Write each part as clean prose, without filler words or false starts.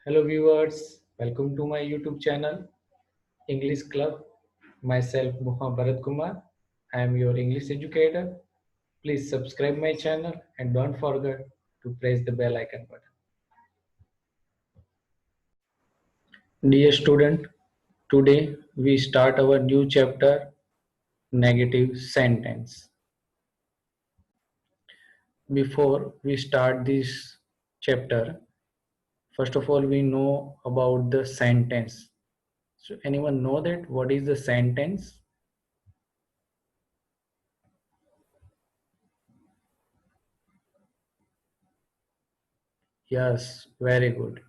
Hello viewers, welcome to my YouTube channel English Club. Myself Muhammad Bharat Kumar. I am your English educator. Please subscribe my channel and don't forget to press the bell icon button. Dear student, today we start our new chapter negative sentence. Before we start this chapter, first of all we know about the sentence. So anyone know that what is the sentence? Yes, very good.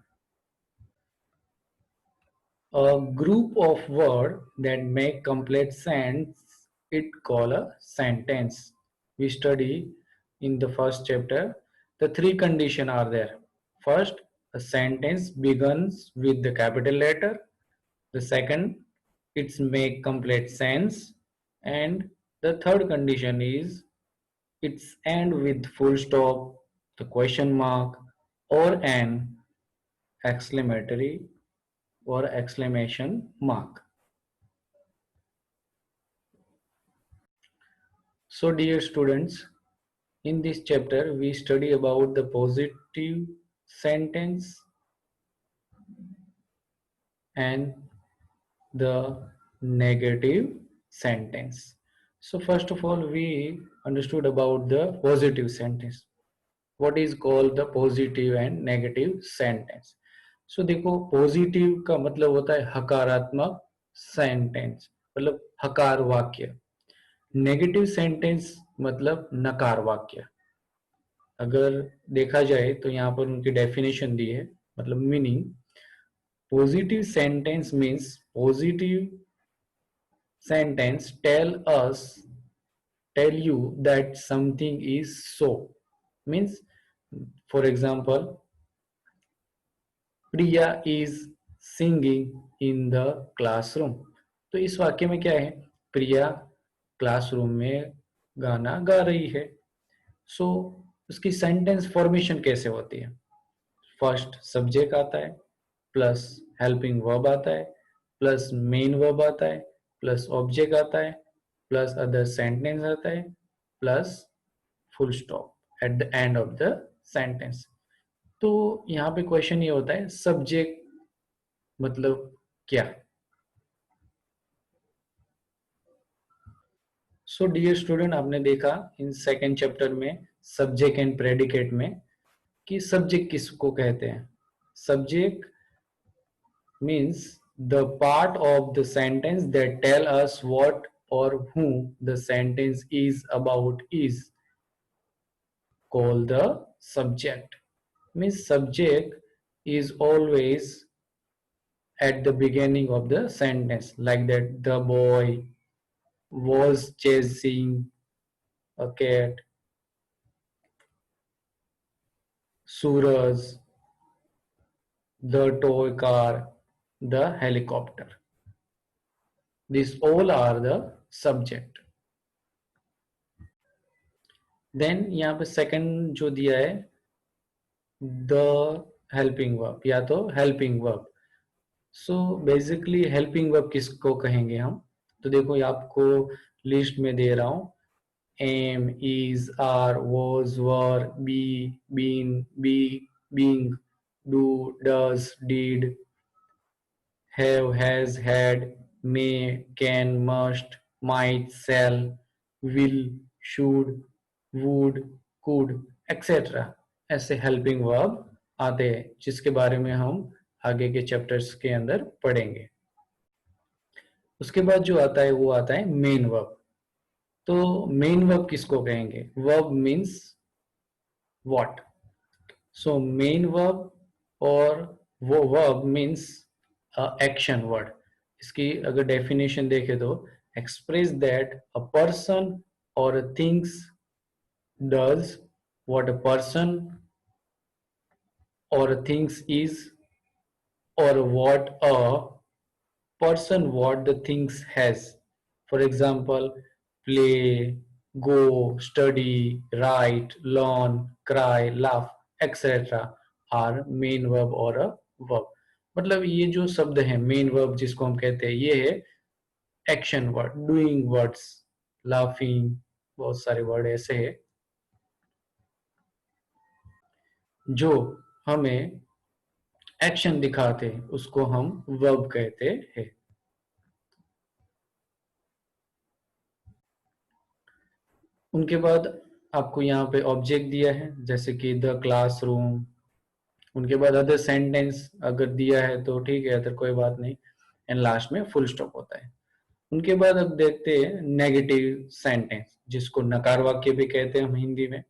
A group of words that make complete sense, it called a sentence. We study in the first chapter. The three conditions are there. First, a sentence begins with the capital letter. The second, it's make complete sense. And the third condition is it's end with full stop, the question mark, or an exclamatory or exclamation mark. So dear students, in this chapter we study about the positive sentence and the negative sentence. So first of all we understood about the positive sentence. What is called the positive and negative sentence. So देखो positive का मतलब होता है हकारात्मक sentence, मतलब हकार वाक्य. Negative sentence मतलब नकार वाक्य. अगर देखा जाए तो यहाँ पर उनकी डेफिनेशन दी है, मतलब meaning. Positive sentence means positive sentence tell you that something is so. Means, for example, Priya is singing in the classroom. तो इस वाक्य में क्या है, प्रिया क्लासरूम में गाना गा रही है. सो उसकी सेंटेंस फॉर्मेशन कैसे होती है. फर्स्ट सब्जेक्ट आता है, प्लस हेल्पिंग वर्ब आता है, प्लस मेन वर्ब आता है, प्लस ऑब्जेक्ट आता है, प्लस अदर सेंटेंस आता है, plus full stop at the end of the sentence. तो यहाँ पे क्वेश्चन ये होता है सब्जेक्ट मतलब क्या. सो डियर स्टूडेंट, आपने देखा इन सेकेंड चैप्टर में सब्जेक्ट एंड प्रेडिकेट में कि सब्जेक्ट किसको कहते हैं. Subject means the part of the sentence that tell us what और who the sentence is about is called the subject. Means subject is always at the beginning of the sentence, like that the boy was chasing a cat, Suraj, the toy car, the helicopter. These all are the subject. Then यहाँ पे second जो दिया है the helping verb या तो helping verb. So basically helping verb किसको कहेंगे हम. तो देखो ये आपको लिस्ट में दे रहा हूँ. am, is, are, was, were, be, been, being, do, does, did, have, has, had, may, can, must, might, shall, will, should, would, could, etc. ऐसे हेल्पिंग वर्ब आते हैं जिसके बारे में हम आगे के चैप्टर्स के अंदर पढ़ेंगे. उसके बाद जो आता है वो आता है मेन वर्ब. तो मेन वर्ब किसको कहेंगे. Verb means what. So main verb और वो वर्ब मीन्स एक्शन वर्ड. इसकी अगर डेफिनेशन देखें तो एक्सप्रेस दैट अ पर्सन और a things does what a person or things is, or what a person what the things has. For example, play, go, study, write, learn, cry, laugh, etc. are main verb or a verb. मतलब ये जो शब्द है main verb जिसको हम कहते हैं, ये है action word, doing words, laughing, बहुत सारे वर्ड ऐसे है जो हमें एक्शन दिखाते हैं, उसको हम वर्ब कहते हैं। उनके बाद आपको यहाँ पे ऑब्जेक्ट दिया है जैसे कि द क्लासरूम। उनके बाद अदर सेंटेंस अगर दिया है तो ठीक है, अदर कोई बात नहीं, एंड लास्ट में फुल स्टॉप होता है। उनके बाद अब देखते हैं नेगेटिव सेंटेंस, जिसको नकार वाक्य भी कहते हैं हम हिंदी में।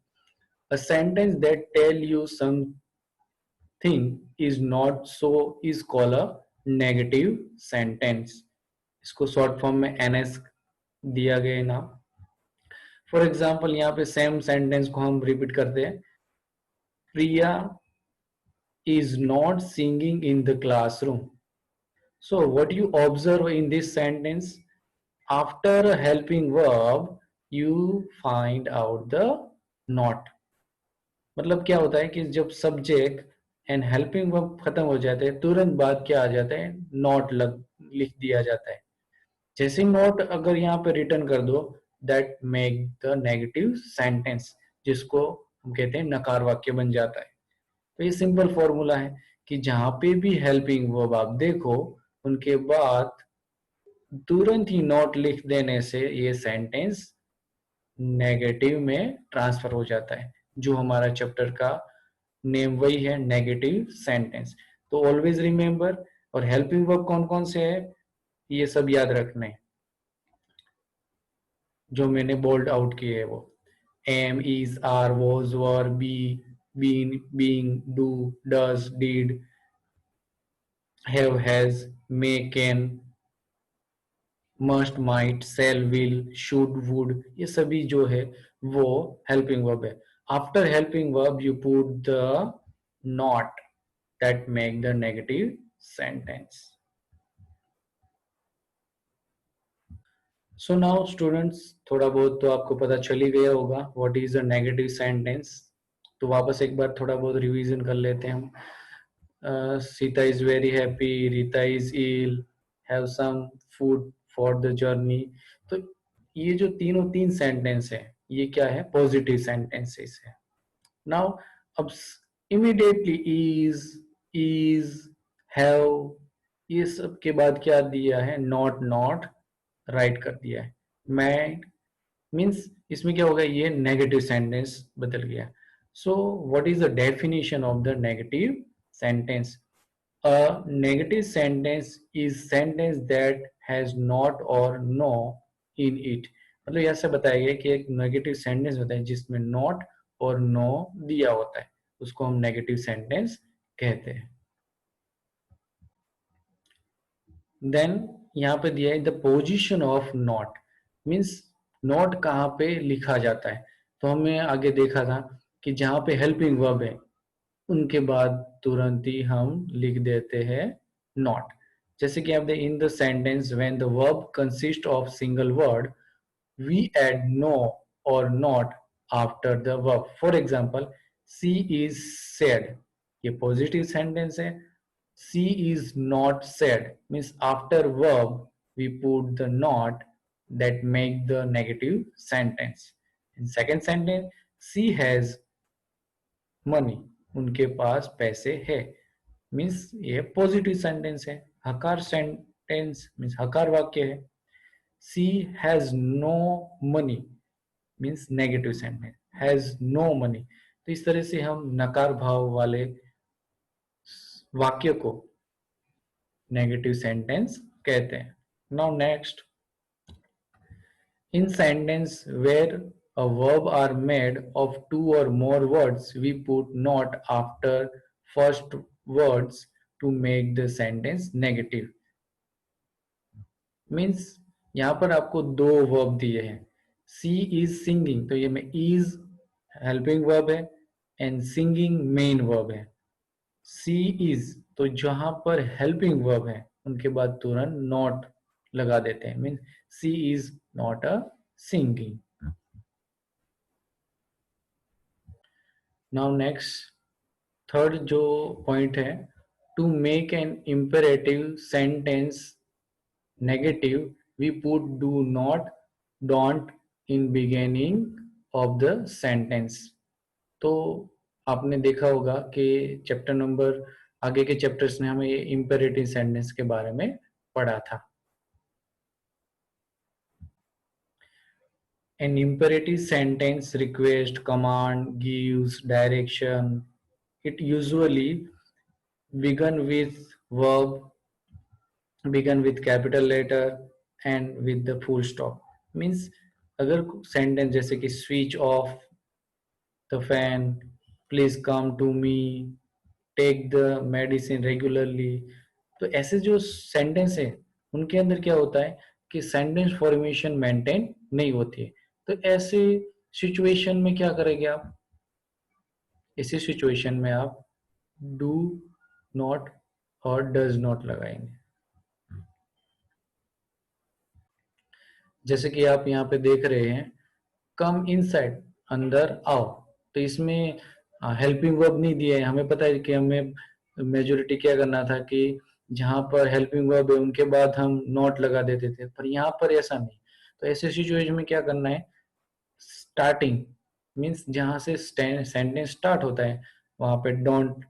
A sentence that tell you something is not so is called a negative sentence. इसको शॉर्ट फॉर्म में एनएस दिया गया नाम। फॉर एग्जाम्पल यहाँ पे सेम सेंटेंस को हम रिपीट करते हैं, प्रिया is not singing in the classroom. So what you observe in this sentence, after a helping verb you find out the not। मतलब क्या होता है कि जब सब्जेक्ट एंड हेल्पिंग वर्ब खत्म हो जाते हैं, तुरंत बाद क्या आ जाता है, नॉट लग लिख दिया जाता है। जैसे नॉट अगर यहाँ पे रिटर्न कर दो, that make the negative sentence, जिसको हम कहते हैं नकार वाक्य बन जाता है। तो ये सिंपल फॉर्मूला है कि जहां पे भी हेल्पिंग वर्ब आप देखो, उनके बाद तुरंत ही नॉट लिख देने से ये सेंटेंस नेगेटिव में ट्रांसफर हो जाता है। जो हमारा चैप्टर का नेम वही है, नेगेटिव सेंटेंस। तो ऑलवेज रिमेम्बर, और हेल्पिंग वर्ब कौन कौन से है ये सब याद रखने, जो मैंने बोल्ड आउट किए है वो am, is, are, was, were, be, been, being, do, does, did, have, has, may, can, must, might, shall, will, should, would, ये सभी जो है वो हेल्पिंग वर्ब है। After helping verb you put the not that make the negative sentence. So now students, थोड़ा बहुत तो आपको पता चल ही गया होगा what is a negative sentence. तो वापस एक बार थोड़ा बहुत रिवीजन कर लेते हैं हम। Sita is very happy, Rita is ill, have some food for the journey। तो ये जो तीनों तीन सेंटेंस है, ये क्या है, पॉजिटिव सेंटेंसेस है। नाउ अब इमीडिएटली इज, हैव, ये सब के बाद क्या दिया है, नॉट, नॉट राइट कर दिया है। मैं मीन्स इसमें क्या होगा, ये नेगेटिव सेंटेंस बदल गया। So what is the definition of the negative sentence? A negative sentence is sentence that has not or no in it। मतलब यहाँ से बताया गया कि एक नेगेटिव सेंटेंस होता है जिसमें नॉट और नो दिया होता है, उसको हम नेगेटिव सेंटेंस कहते हैं। देन यहाँ पे दिया है the position of not, means not कहाँ पे लिखा जाता है। तो हमने आगे देखा था कि जहाँ पे हेल्पिंग वर्ब है उनके बाद तुरंत ही हम लिख देते हैं नॉट। जैसे कि आप देख in the sentence when the verb consist of single word we add no और not after the verb. For example she is sad, ये पॉजिटिव सेंटेंस है। She is not sad means after verb we put the not that make the negative sentence। In second sentence, she has money, उनके पास पैसे है, means ये positive sentence है। हकार sentence means हकार वाक्य है। She has no money means negative sentence, has no money. तो इस तरह से हम नकार भाव वाले वाक्य को नेगेटिव सेंटेंस कहते हैं। Now next, in sentence where a verb are made of two or more words, we put not after first words to make the sentence negative। Means यहाँ पर आपको दो वर्ब दिए हैं, सी इज सिंगिंग, तो ये में इज हेल्पिंग वर्ब है एंड सिंगिंग मेन वर्ब है। सी इज, तो जहां पर हेल्पिंग वर्ब है उनके बाद तुरंत नॉट लगा देते हैं, mean she is not a singing. Now next, third जो पॉइंट है, to make an imperative sentence negative, we put do not, don't in beginning of the sentence. तो आपने देखा होगा कि चैप्टर नंबर आगे के चैप्टर्स ने हमें ये इम्पेरेटिव सेंटेंस के बारे में पढ़ा था. An imperative sentence request, command, gives direction. It usually begin with verb, begin with capital letter and with the full stop. Means अगर sentence जैसे कि switch off the fan, please come to me, take the medicine regularly, तो ऐसे जो sentence है उनके अंदर क्या होता है कि सेंटेंस फॉर्मेशन मेंटेन नहीं होती है. तो ऐसे सिचुएशन में क्या करेंगे आप, इसी सिचुएशन में आप डू नॉट और डज नॉट लगाएंगे. जैसे कि आप यहाँ पे देख रहे हैं कम इनसाइड, अंदर आओ, तो इसमें हेल्पिंग वर्ब नहीं दिया है. हमें पता है कि हमें मेजोरिटी क्या करना था कि जहां पर हेल्पिंग वर्ब है उनके बाद हम नॉट लगा देते थे, पर यहाँ पर ऐसा नहीं. तो ऐसे सिचुएशन में क्या करना है, स्टार्टिंग मीन्स जहां से सेंटेंस स्टार्ट होता है वहां पे डोंट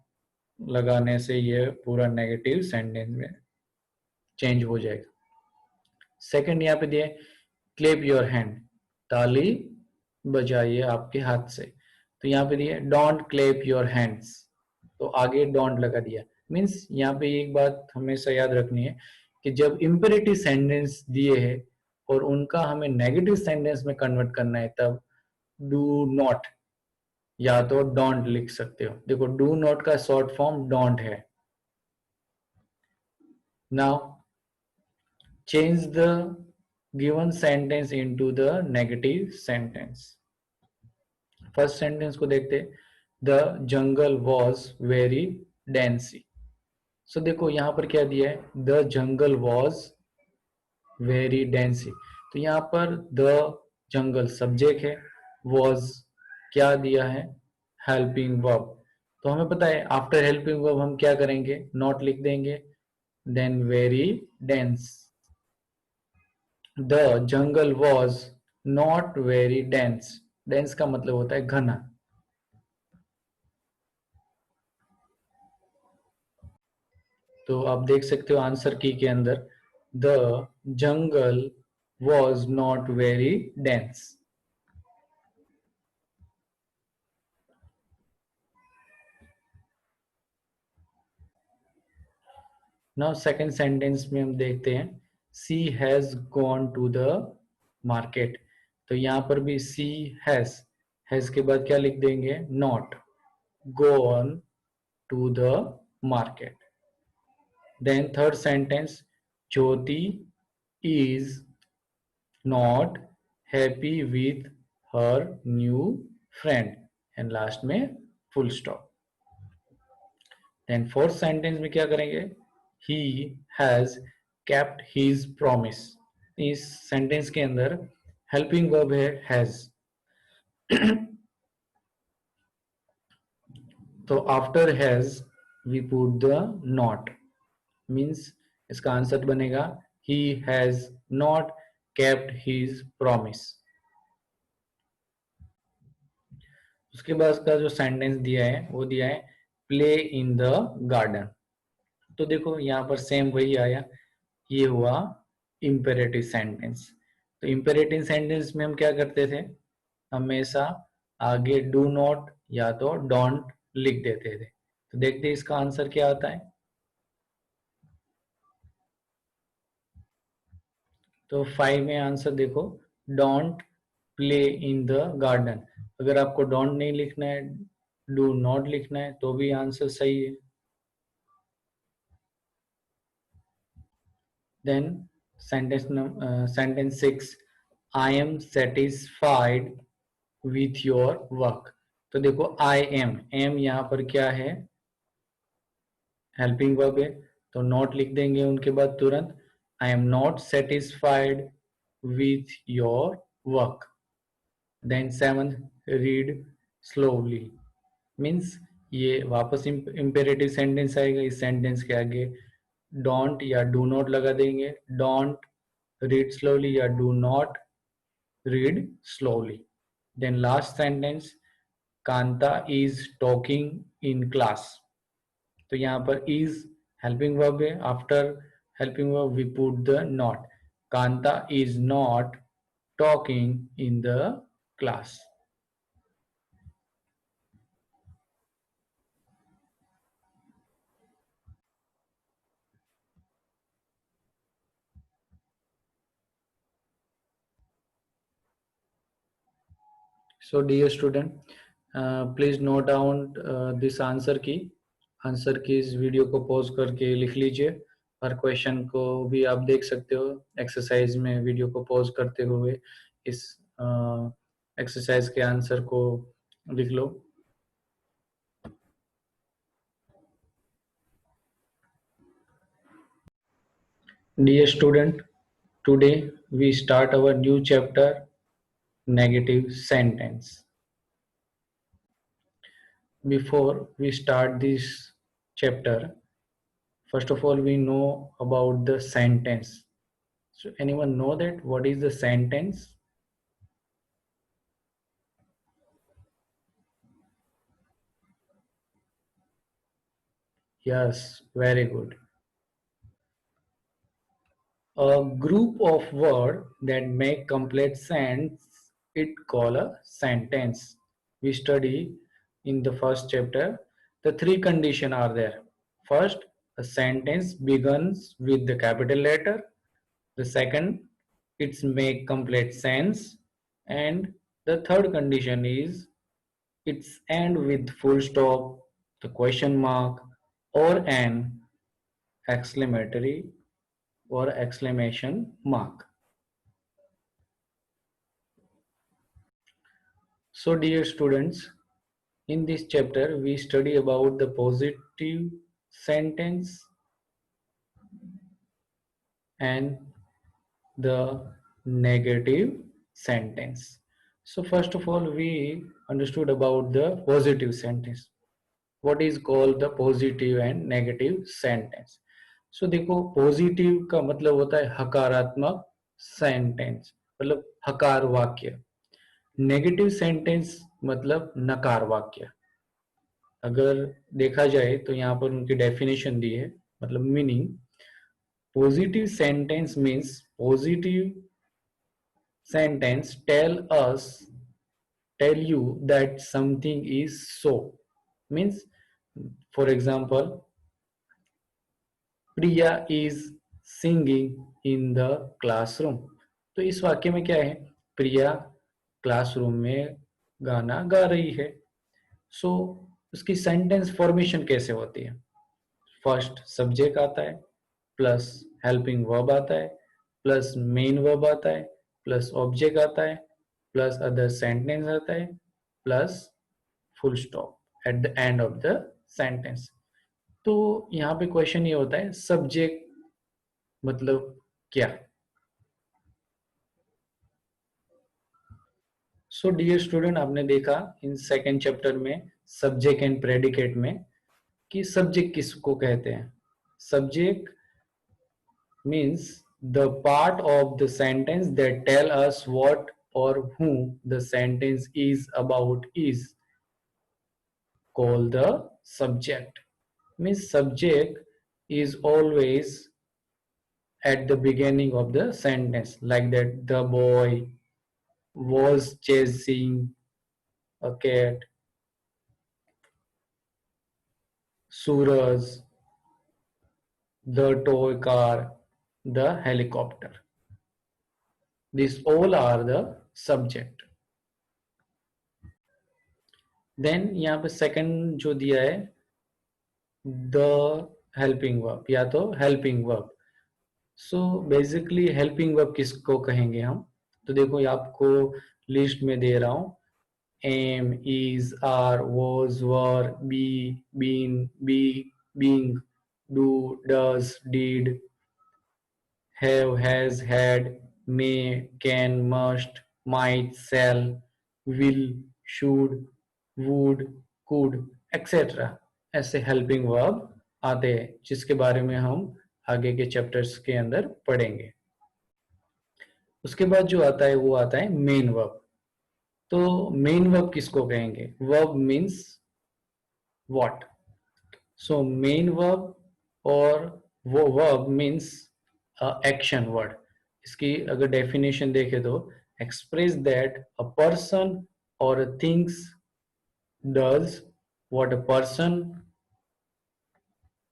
लगाने से ये पूरा नेगेटिव सेंटेंस में चेंज हो जाएगा. सेकंड यहाँ पे दिया क्लेप योर हैंड, ताली बजाइए आपके हाथ से. तो यहाँ पे दिया डोंट क्लेप योर हैंड्स, तो आगे डोंट लगा दिया. मीन्स यहाँ पे एक बात हमेशा याद रखनी है कि जब इम्पेरेटिव सेंटेंस दिए हैं और उनका हमें नेगेटिव सेंटेंस में कन्वर्ट करना है तब डू नॉट या तो डोंट लिख सकते हो. देखो डू नॉट का शॉर्ट फॉर्म डोंट है. Now change the given sentence into the negative sentence. First sentence को देखते, द जंगल वॉज वेरी डेंसी. सो देखो यहाँ पर क्या दिया है, द जंगल वॉज वेरी डेंसी. तो यहाँ पर द जंगल सब्जेक्ट है, वॉज क्या दिया है, हेल्पिंग वर्ब. तो हमें पता है आफ्टर हेल्पिंग वर्ब हम क्या करेंगे, नॉट लिख देंगे, then very dense. The jungle was not very dense. Dense का मतलब होता है घना. तो आप देख सकते हो आंसर की के अंदर the jungle was not very dense. Now second sentence में हम देखते हैं she has gone to the market. तो यहाँ पर भी सी हैज के बाद क्या लिख देंगे, not, gone to the market. Then third sentence Jyoti is not happy with her new friend and last में full stop. Then fourth sentence में क्या करेंगे, he has kept his promise. इस सेंटेंस के अंदर हेल्पिंग वर्ब है has. तो after has we put the not, means इसका आंसर बनेगा he has not kept his promise. उसके बाद का जो सेंटेंस दिया है वो दिया है प्ले इन द गार्डन. तो देखो यहाँ पर सेम वही आया, ये हुआ इम्पेरेटिव सेंटेंस. तो इम्पेरेटिव सेंटेंस में हम क्या करते थे, हमेशा आगे डू नॉट या तो डोंट लिख देते थे. तो देखते हैं इसका आंसर क्या आता है. तो 5 में आंसर देखो don't play in the garden. अगर आपको डोंट नहीं लिखना है, डू नॉट लिखना है तो भी आंसर सही है. Then sentence 6, I am satisfied with your work. तो देखो I am यहाँ पर क्या है, हेल्पिंग वर्ब है, तो नॉट लिख देंगे उनके बाद तुरंत. I am not satisfied with your work. Then 7, read slowly, means ये वापस इम्पेरेटिव सेंटेंस आएगा। इस सेंटेंस के आगे डोंट या डू नॉट लगा देंगे। डोंट रीड स्लोली या do not read slowly. Then last sentence, Kanta is talking in class. तो यहाँ पर इज हेल्पिंग वर्ब है। After helping verb we put the not. Kanta is not talking in the class. So dear student, please note down this answer की। Answer की इस video को pause करके लिख लीजिए। हर क्वेश्चन को भी आप देख सकते हो एक्सरसाइज में। वीडियो को पॉज करते हुए इस एक्सरसाइज के आंसर को लिख लो। Dear student, today we start our new chapter, negative sentence. Before we start this chapter, first of all we know about the sentence. So anyone know that what is the sentence? Yes, very good. A group of words that make complete sense, it called a sentence. We study in the first chapter. The three conditions are there. First, a sentence begins with the capital letter. The second, it's make complete sense. And the third condition is it's end with full stop, the question mark, or an exclamatory or exclamation mark. So dear students, in this chapter we study about the positive sentence and the negative sentence. So first of all we understood about the positive sentence. What is called the positive and negative sentence. So देखो positive का मतलब होता है हकारात्मक sentence, मतलब हकार वाक्य। Negative sentence मतलब नकार वाक्य। अगर देखा जाए तो यहाँ पर उनकी डेफिनेशन दी है, मतलब meaning. Positive sentence means positive sentence tell you that something is so, means for example, Priya is singing in the classroom. तो इस वाक्य में क्या है, प्रिया क्लासरूम में गाना गा रही है। सो उसकी सेंटेंस फॉर्मेशन कैसे होती है, फर्स्ट सब्जेक्ट आता है, प्लस हेल्पिंग वर्ब आता है, प्लस मेन वर्ब आता है, प्लस ऑब्जेक्ट आता है, प्लस अदर सेंटेंस आता है, plus full stop at the end of the sentence. तो यहाँ पे क्वेश्चन ये होता है सब्जेक्ट मतलब क्या। सो डियर स्टूडेंट, आपने देखा इन सेकेंड चैप्टर में सब्जेक्ट एंड प्रेडिकेट में कि सब्जेक्ट किसको कहते हैं। Subject means the part of the sentence that tell us what और who the sentence is about is called the subject. Means subject is always at the beginning of the sentence, like that the boy was chasing a cat, Suraj, the toy car, the helicopter. These all are the subject. Then यहाँ पे second जो दिया है the helping verb या तो helping verb. So basically helping verb किसको कहेंगे हम, तो देखो ये आपको लिस्ट में दे रहा हूँ। am, is, are, was, were, be, been, being, do, does, did, have, has, had, may, can, must, might, shall, will, should, would, could. Etcetera, ऐसे हेल्पिंग वर्ब आते हैं जिसके बारे में हम आगे के चैप्टर्स के अंदर पढ़ेंगे। उसके बाद जो आता है वो आता है मेन वर्ब। तो मेन वर्ब किसको कहेंगे? Verb means what. So main verb और वो वर्ब मीन्स एक्शन वर्ड। इसकी अगर डेफिनेशन देखें तो एक्सप्रेस दैट अ पर्सन और things does what a person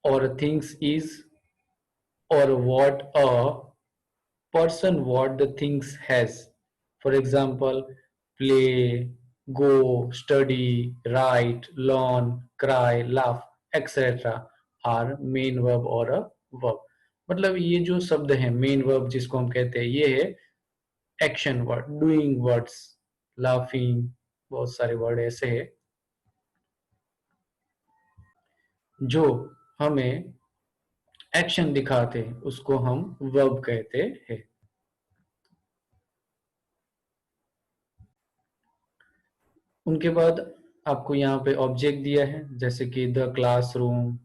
or things is, or what a person what the things has. For example, play, go, study, write, learn, cry, laugh, etc. are main verb or a verb. मतलब ये जो शब्द है main verb जिसको हम कहते हैं ये है action word, doing words, laughing, बहुत सारे वर्ड ऐसे है जो हमें एक्शन दिखाते हैं, उसको हम वर्ब कहते हैं। उनके बाद आपको यहाँ पे ऑब्जेक्ट दिया है जैसे कि द क्लासरूम।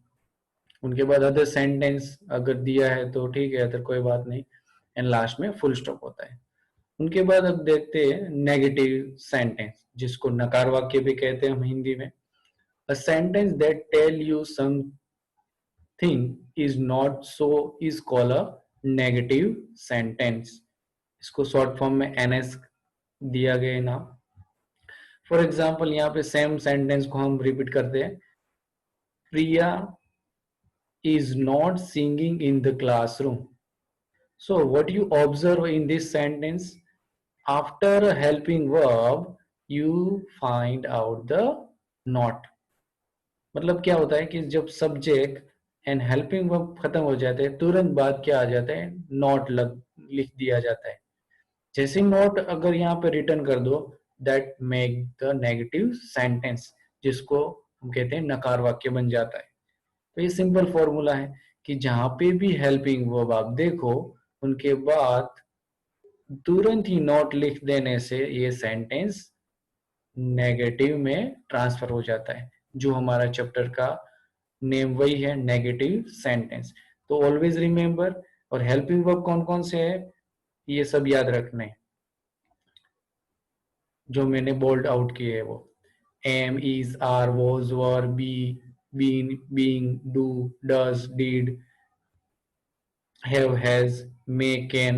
उनके बाद अदर सेंटेंस अगर दिया है तो ठीक है, अदर कोई बात नहीं, एंड लास्ट में फुल स्टॉप होता है। उनके बाद अब देखते हैं नेगेटिव सेंटेंस जिसको नकार वाक्य भी कहते हैं हम हिंदी में। A sentence that tell you something is not so is called a negative sentence. इसको शॉर्ट फॉर्म में एनएस दिया गया नाम। फॉर एग्जाम्पल यहाँ पे सेम सेंटेंस को हम रिपीट करते हैं, प्रिया is not singing in the classroom. So what you observe in this sentence, after a helping verb you find out the not। मतलब क्या होता है कि जब सब्जेक्ट एंड हेल्पिंग वर्ब खत्म हो जाते हैं तुरंत बाद क्या आ जाता है, नॉट लग लिख दिया जाता है। जैसे नॉट अगर यहाँ पे रिटर्न कर दो, that make the negative sentence, जिसको हम कहते हैं नकार वाक्य बन जाता है। तो ये सिंपल फॉर्मूला है कि जहां पे भी हेल्पिंग वर्ब आप देखो उनके बाद तुरंत ही नॉट लिख देने से ये सेंटेंस नेगेटिव में ट्रांसफर हो जाता है। जो हमारा चैप्टर का नेम वही है, नेगेटिव सेंटेंस। तो ऑलवेज रिमेंबर। और हेल्पिंग वर्ब कौन कौन से है ये सब याद रखने, जो मैंने बोल्ड आउट किए है वो am, is, are, was, were, be, been, being, do, does, did, have, has, may, can,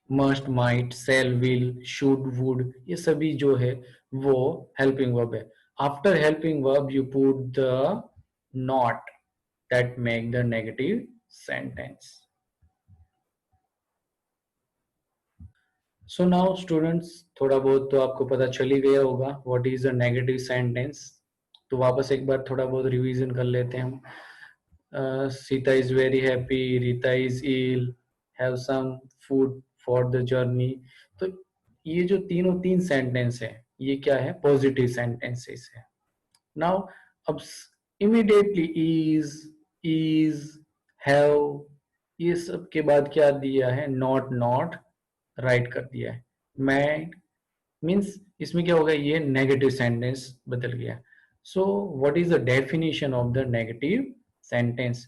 must, might, shall, will, should, would, ये सभी जो है वो हेल्पिंग वर्ब है। After helping verb you put the not that make the negative sentence. So now students, थोड़ा बहुत तो आपको पता चल ही गया होगा what is a negative sentence. तो वापस एक बार थोड़ा बहुत रिवीजन कर लेते हैं हम। Sita is very happy, Rita is ill, have some food for the journey। तो ये जो तीनों तीन सेंटेंस है ये क्या है, पॉजिटिव सेंटेंसेस है। नाउ अब इमीडिएटली इज, हैव, ये सब के बाद क्या दिया है, नॉट, नॉट राइट कर दिया है। मैं मीन्स इसमें क्या होगा, ये नेगेटिव सेंटेंस बदल गया। So what is the definition of the negative sentence?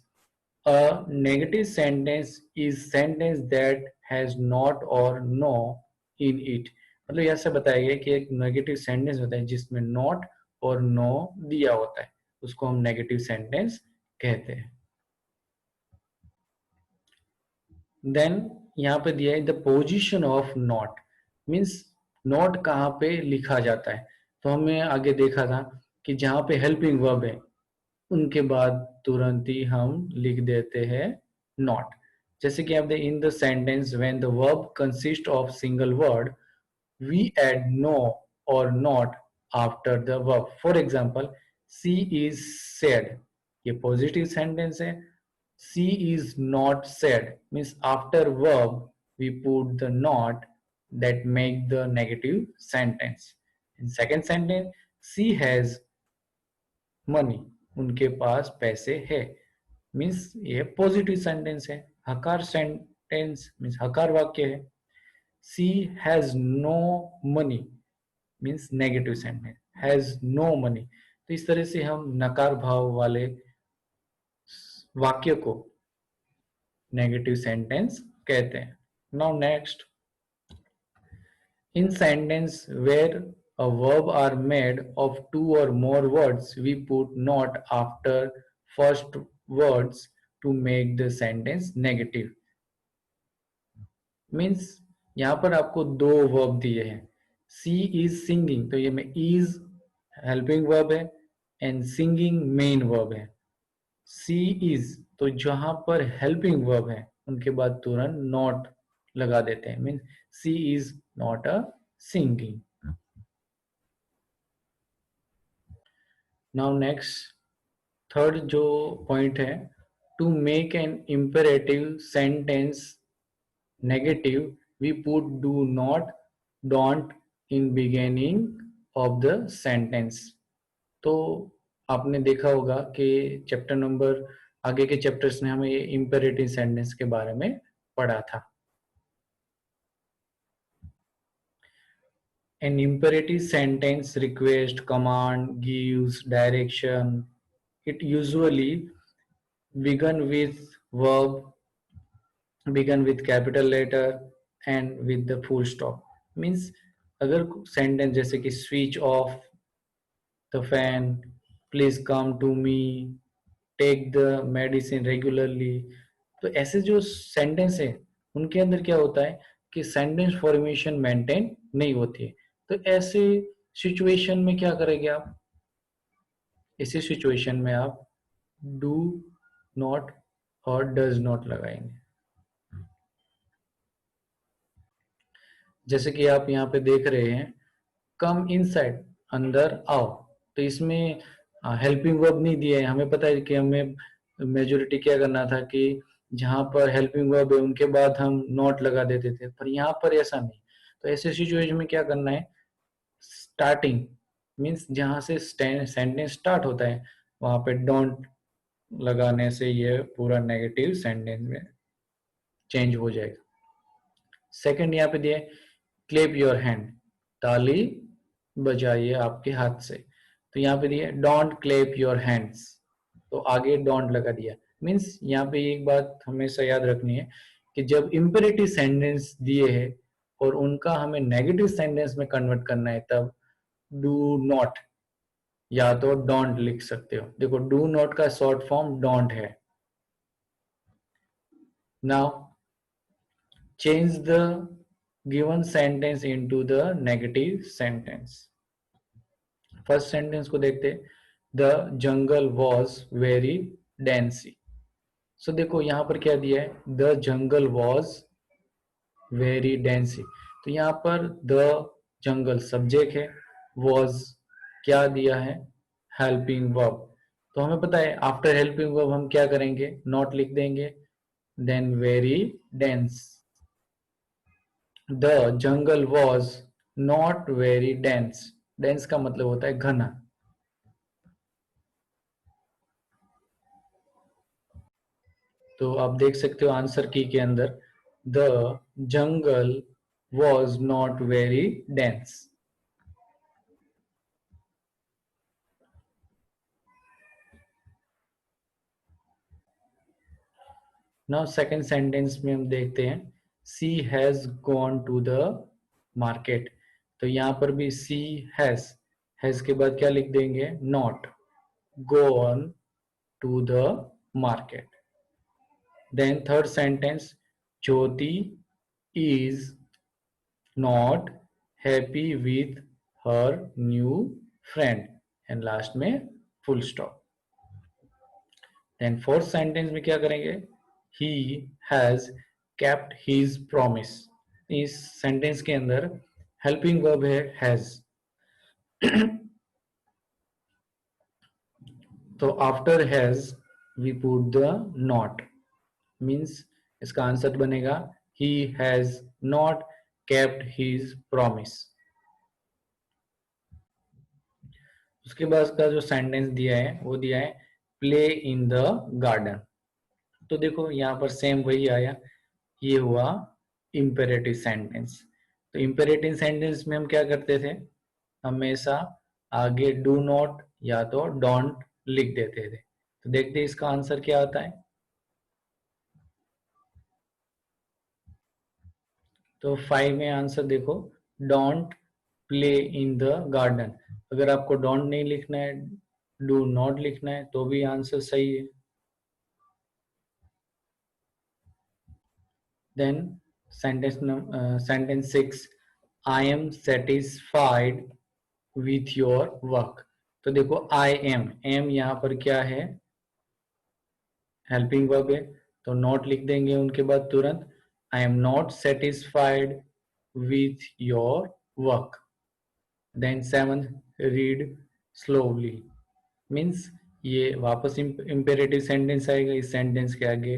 A negative sentence is sentence that has not or no in it। मतलब यहाँ से बताया गया कि एक नेगेटिव सेंटेंस होता है जिसमें नॉट और नो दिया होता है, उसको हम नेगेटिव सेंटेंस कहते हैं। देन यहाँ पे दिया है the position of not, means not कहाँ पे लिखा जाता है। तो हमें आगे देखा था कि जहाँ पे हेल्पिंग वर्ब है उनके बाद तुरंत ही हम लिख देते हैं नॉट। जैसे कि आप in the sentence when the verb consist of single word we add no और not after the verb. For example she is sad, ये पॉजिटिव सेंटेंस है। She is not sad means after verb we put the not that make the negative sentence। In second sentence, she has money, उनके पास पैसे है, means ये positive sentence है। हकार sentence means हकार वाक्य है। She has no money means negative sentence, has no money. तो इस तरह से हम नकार भाव वाले वाक्य को नेगेटिव सेंटेंस कहते हैं. Now next, in sentence where a verb are made of two or more words, we put not after first words to make the sentence negative. Means यहाँ पर आपको दो वर्ब दिए हैं. She is singing, तो ये में is helping verb है and singing main verb है. She is, तो जहां पर helping verb है उनके बाद तुरंत not लगा देते हैं. Mean she is not a singing. Now next, third जो पॉइंट है, to make an imperative sentence negative we put do not, don't in beginning of the sentence. तो आपने देखा होगा कि चैप्टर नंबर आगे के चैप्टर्स ने हमें ये इम्पेरेटिव सेंटेंस के बारे में पढ़ा था. An imperative sentence request, command, gives direction. It usually begin with verb, begin with capital letter and with the full stop. Means अगर sentence जैसे कि switch off the fan, please come to me, take the medicine regularly, तो ऐसे जो sentence है उनके अंदर क्या होता है कि सेंटेंस फॉर्मेशन मेंटेन नहीं होती है. तो ऐसे सिचुएशन में क्या करेंगे आप, ऐसी सिचुएशन में आप डू नॉट और डज नॉट लगाएंगे. जैसे कि आप यहाँ पे देख रहे हैं, कम इनसाइड, अंदर आओ, तो इसमें हेल्पिंग वर्ब नहीं दिया है. हमें पता है कि हमें मेजोरिटी क्या करना था कि जहां पर हेल्पिंग वर्ब है उनके बाद हम नॉट लगा देते थे, पर यहाँ पर ऐसा नहीं. तो ऐसे सिचुएशन में क्या करना है, स्टार्टिंग मीन्स जहां से सेंटेंस स्टार्ट होता है वहां पे डोंट लगाने से ये पूरा नेगेटिव सेंटेंस में चेंज हो जाएगा. सेकंड यहाँ पे दिया क्लेप योर हैंड, ताली बजाइए आपके हाथ से. तो यहाँ पे दिया डोंट क्लेप योर हैंड्स, तो आगे डोंट लगा दिया. मीन्स यहाँ पे एक बात हमेशा याद रखनी है कि जब इम्पेरेटिव सेंटेंस दिए हैं और उनका हमें नेगेटिव सेंटेंस में कन्वर्ट करना है तब डू नॉट या तो डोंट लिख सकते हो. देखो डू नॉट का शॉर्ट फॉर्म डोंट है. Now change the given sentence into the negative sentence. First sentence को देखते, द जंगल वॉज वेरी डेंसी. सो देखो यहाँ पर क्या दिया है, द जंगल वॉज वेरी डेंसी. तो यहाँ पर द जंगल सब्जेक्ट है, वॉज क्या दिया है, हेल्पिंग वर्ब. तो हमें पता है आफ्टर हेल्पिंग वर्ब हम क्या करेंगे, नॉट लिख देंगे, then very dense. The jungle was not very dense. Dense का मतलब होता है घना. तो आप देख सकते हो आंसर की के अंदर the jungle was not very dense. Now second sentence में हम देखते हैं she has gone to the market. तो यहाँ पर भी सी हैज के बाद क्या लिख देंगे, not, gone to the market. Then third sentence, Jyoti is not happy with her new friend and last में full stop. Then fourth sentence में क्या करेंगे, he has kept his promise. इस सेंटेंस के अंदर हेल्पिंग वर्ब है has. तो after has we put the not, means इसका आंसर बनेगा he has not kept his promise. उसके बाद का जो सेंटेंस दिया है वो दिया है प्ले इन द गार्डन. तो देखो यहाँ पर सेम वही आया, ये हुआ इम्पेरेटिव सेंटेंस. तो इम्पेरेटिव सेंटेंस में हम क्या करते थे, हमेशा आगे डू नॉट या तो डोंट लिख देते थे। तो देखते हैं इसका आंसर क्या आता है। तो 5 में आंसर देखो, don't play in the garden. अगर आपको डोंट नहीं लिखना है, डू नॉट लिखना है, तो भी आंसर सही है। Then sentence 6, I am satisfied with your work. तो देखो आई एम यहाँ पर क्या है, हेल्पिंग वर्ब है, तो नॉट लिख देंगे उनके बाद तुरंत। I am not satisfied with your work. Then 7, read slowly, means ये वापस इम्पेरेटिव सेंटेंस आएगा। इस सेंटेंस के आगे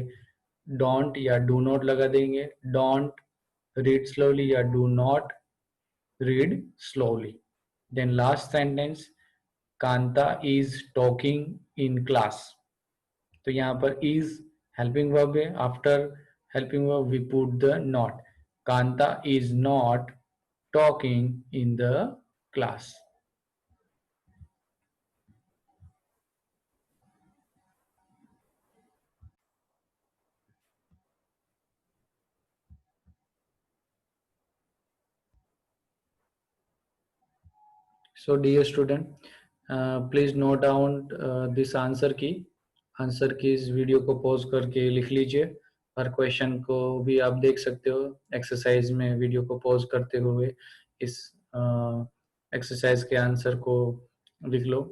डोंट या डू नॉट लगा देंगे। डोंट रीड स्लोली या do not read slowly. Then last sentence, Kanta is talking in class. तो यहाँ पर इज हेल्पिंग वर्ब है, after helping verb we put the not. Kanta is not talking in the class. So dear student, please note down this answer की। Answer की इस video को pause करके लिख लीजिए। हर क्वेश्चन को भी आप देख सकते हो एक्सरसाइज में, वीडियो को पॉज करते हुए इस एक्सरसाइज के आंसर को लिख लो।